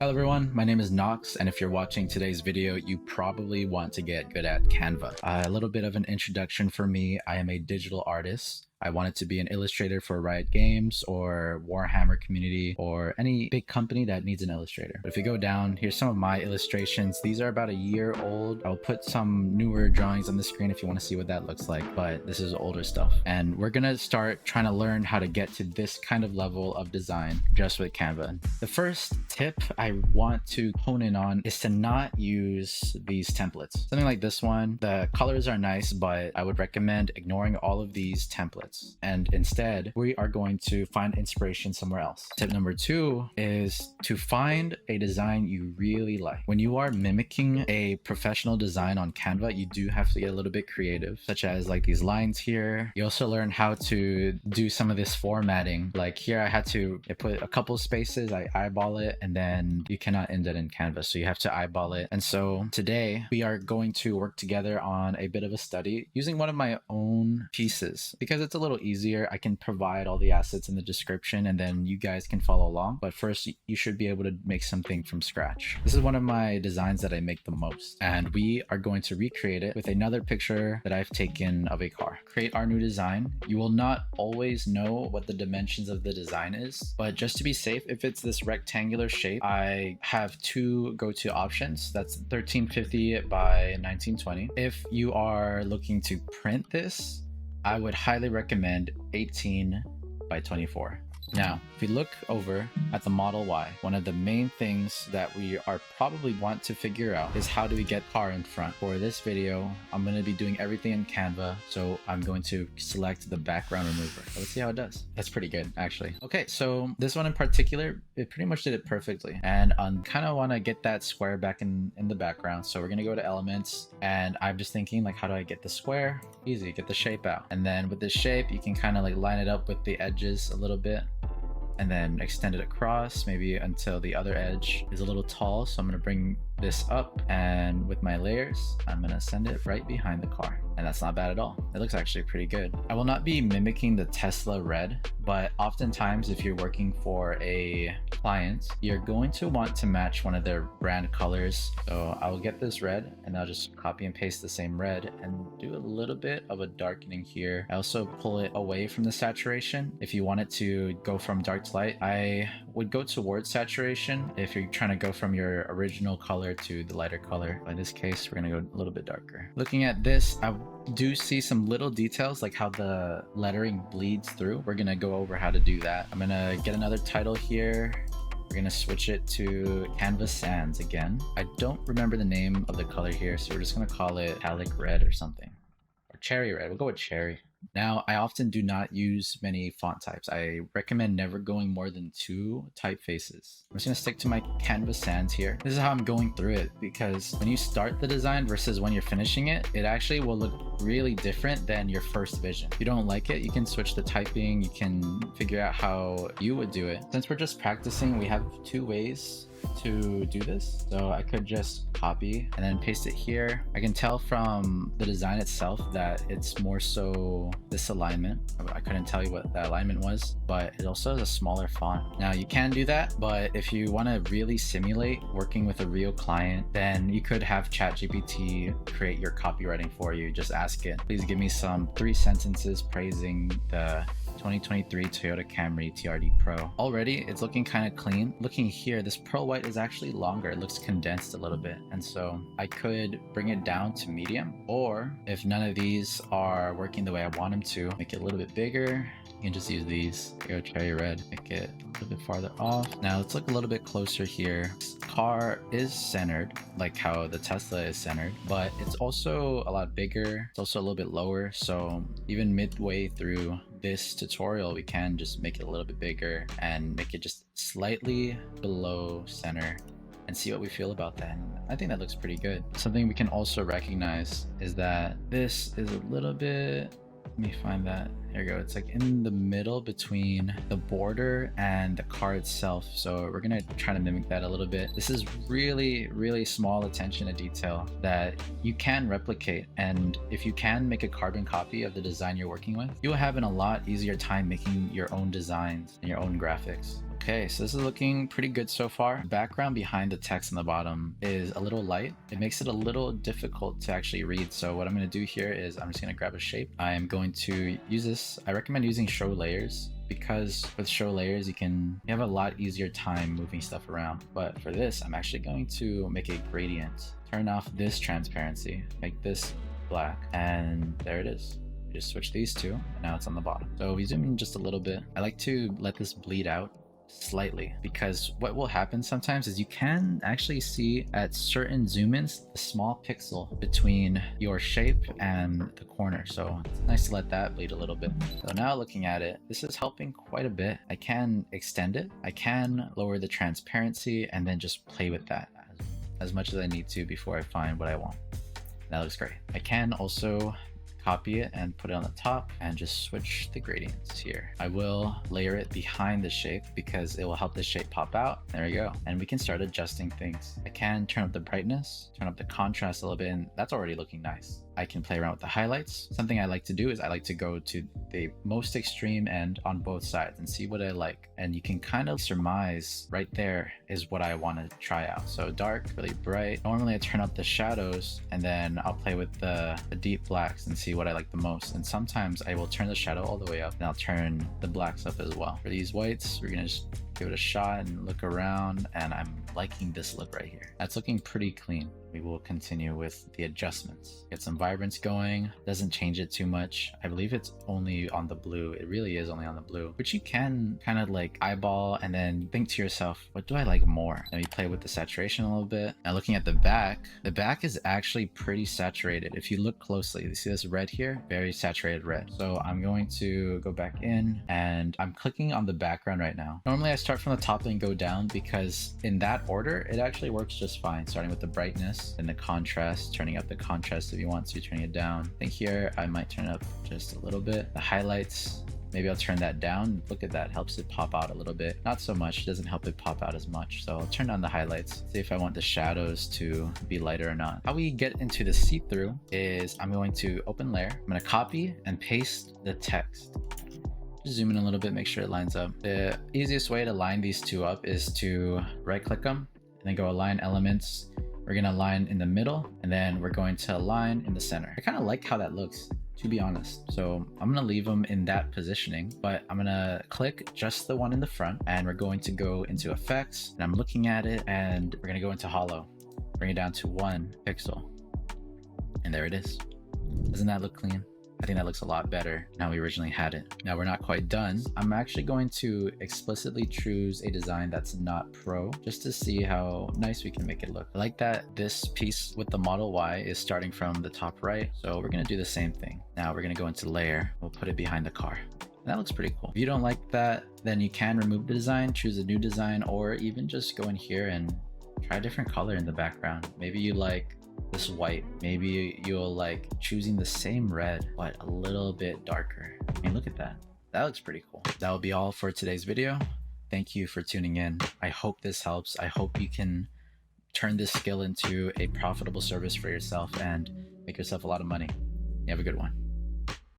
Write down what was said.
Hello everyone, my name is Nox, and if you're watching today's video, you probably want to get good at Canva. A little bit of an introduction for me. I am a digital artist. I wanted to be an illustrator for Riot Games or Warhammer community or any big company that needs an illustrator. But if you go down, here's some of my illustrations. These are about a year old. I'll put some newer drawings on the screen if you want to see what that looks like, but this is older stuff. And we're gonna start trying to learn how to get to this kind of level of design just with Canva. The first tip I want to hone in on is to not use these templates. Something like this one, the colors are nice, but I would recommend ignoring all of these templates. And instead, we are going to find inspiration somewhere else. Tip number 2 is to find a design you really like. When you are mimicking a professional design on Canva, you do have to get a little bit creative, such as like these lines here. You also learn how to do some of this formatting. Like here, I put a couple spaces, I eyeball it, and then you cannot end it in Canva. So you have to eyeball it. And so today we are going to work together on a bit of a study using one of my own pieces because it's a little easier. I can provide all the assets in the description and then you guys can follow along. But first, you should be able to make something from scratch. This is one of my designs that I make the most. And we are going to recreate it with another picture that I've taken of a car. Create our new design. You will not always know what the dimensions of the design is, but just to be safe, if it's this rectangular shape, I have two go-to options. That's 1350 by 1920. If you are looking to print this, I would highly recommend 18 by 24. Now, if we look over at the Model Y, one of the main things that we are probably want to figure out is how do we get car in front. For this video, I'm going to be doing everything in Canva, so I'm going to select the background remover. Let's see how it does. That's pretty good, actually. Okay, so this one in particular, it pretty much did it perfectly. And I kind of want to get that square back in the background. So we're going to go to elements, and I'm just thinking like, how do I get the square? Easy, get the shape out. And then with this shape, you can kind of like line it up with the edges a little bit, and then extend it across maybe until the other edge is a little tall. So I'm going to bring this up, and with my layers, I'm going to send it right behind the car. And that's not bad at all. It looks actually pretty good. I will not be mimicking the Tesla red, but oftentimes if you're working for a client, you're going to want to match one of their brand colors. So I will get this red and I'll just copy and paste the same red and do a little bit of a darkening here. I also pull it away from the saturation. If you want it to go from dark to light, I would go towards saturation if you're trying to go from your original color to the lighter color. In this case, we're going to go a little bit darker. Looking at this, I do see some little details like how the lettering bleeds through. We're going to go over how to do that. I'm going to get another title here. We're going to switch it to Canvas Sands again. I don't remember the name of the color here, so we're just going to call it metallic red or something. Or cherry red. We'll go with cherry. Now, I often do not use many font types. I recommend never going more than 2 typefaces. I'm just going to stick to my Canvas Sans here. This is how I'm going through it, because when you start the design versus when you're finishing it, it actually will look really different than your first vision. If you don't like it, you can switch the typing. You can figure out how you would do it. Since we're just practicing, we have 2 ways to do this. So I could just copy and then paste it here. I can tell from the design itself that it's more so this alignment. I couldn't tell you what that alignment was, but it also has a smaller font. Now you can do that, but if you want to really simulate working with a real client, then you could have ChatGPT create your copywriting for you. Just ask it, please give me some 3 sentences praising the 2023 Toyota Camry TRD Pro. Already, it's looking kind of clean. Looking here, this pearl white is actually longer. It looks condensed a little bit. And so I could bring it down to medium, or if none of these are working the way I want them to, make it a little bit bigger. You can just use these. Go cherry red, make it a little bit farther off. Now let's look a little bit closer here. This car is centered, like how the Tesla is centered, but it's also a lot bigger. It's also a little bit lower. So even midway through this tutorial, we can just make it a little bit bigger and make it just slightly below center and see what we feel about that. And I think that looks pretty good. Something we can also recognize is that this is a little bit, let me find that. Here we go. It's like in the middle between the border and the car itself. So we're going to try to mimic that a little bit. This is really, really small attention to detail that you can replicate. And if you can make a carbon copy of the design you're working with, you'll have a lot easier time making your own designs and your own graphics. Okay, so this is looking pretty good so far. The background behind the text on the bottom is a little light. It makes it a little difficult to actually read. So what I'm going to do here is I'm just going to grab a shape. I am going to use this. I recommend using show layers, because with show layers you have a lot easier time moving stuff around. But for this, I'm actually going to make a gradient. Turn off this transparency, make this black, and there it is. Just switch these two, and now it's on the bottom. So we zoom in just a little bit. I like to let this bleed out slightly, because what will happen sometimes is you can actually see at certain zoom ins the small pixel between your shape and the corner. So it's nice to let that bleed a little bit. So now looking at it, this is helping quite a bit. I can extend it, I can lower the transparency, and then just play with that as much as I need to before I find what I want. That looks great. I can also copy it and put it on the top and just switch the gradients here. I will layer it behind the shape because it will help the shape pop out. There we go. And we can start adjusting things. I can turn up the brightness, turn up the contrast a little bit, and that's already looking nice. I can play around with the highlights. Something I like to do is I like to go to the most extreme end on both sides and see what I like. And you can kind of surmise right there is what I want to try out. So dark, really bright. Normally I turn up the shadows and then I'll play with the deep blacks and see what I like the most. And sometimes I will turn the shadow all the way up and I'll turn the blacks up as well. For these whites, we're gonna just give it a shot and look around, and I'm liking this look right here. That's looking pretty clean. We will continue with the adjustments. Get some vibrance going. Doesn't change it too much. I believe it's only on the blue. It really is only on the blue, which you can kind of like eyeball and then think to yourself, what do I like more? And you play with the saturation a little bit. Now looking at the back is actually pretty saturated. If you look closely, you see this red here? Very saturated red. So I'm going to go back in and I'm clicking on the background right now. Normally I start from the top and go down because in that order, it actually works just fine. Starting with the brightness and the contrast, turning up the contrast if you want to, turning it down. I think here I might turn it up just a little bit. The highlights, maybe I'll turn that down. Look at that, helps it pop out a little bit. Not so much, doesn't help it pop out as much. So I'll turn down the highlights, see if I want the shadows to be lighter or not. How we get into the see-through is I'm going to open layer. I'm going to copy and paste the text. Just zoom in a little bit, make sure it lines up. The easiest way to line these two up is to right click them and then go align elements. We're going to align in the middle, and then we're going to align in the center. I kind of like how that looks, to be honest. So I'm going to leave them in that positioning, but I'm going to click just the one in the front, and we're going to go into effects, and I'm looking at it, and we're going to go into hollow, bring it down to 1 pixel, and there it is. Doesn't that look clean? I think that looks a lot better than how we originally had it. Now we're not quite done. I'm actually going to explicitly choose a design that's not pro, just to see how nice we can make it look. I like that this piece with the Model Y is starting from the top right. So we're gonna do the same thing. Now we're gonna go into layer. We'll put it behind the car. And that looks pretty cool. If you don't like that, then you can remove the design, choose a new design, or even just go in here and try a different color in the background. Maybe you like this white. Maybe you'll like choosing the same red but a little bit darker. I mean, look at that. That looks pretty cool. That will be all for today's video. Thank you for tuning in. I hope this helps. I hope you can turn this skill into a profitable service for yourself and make yourself a lot of money. You have a good one.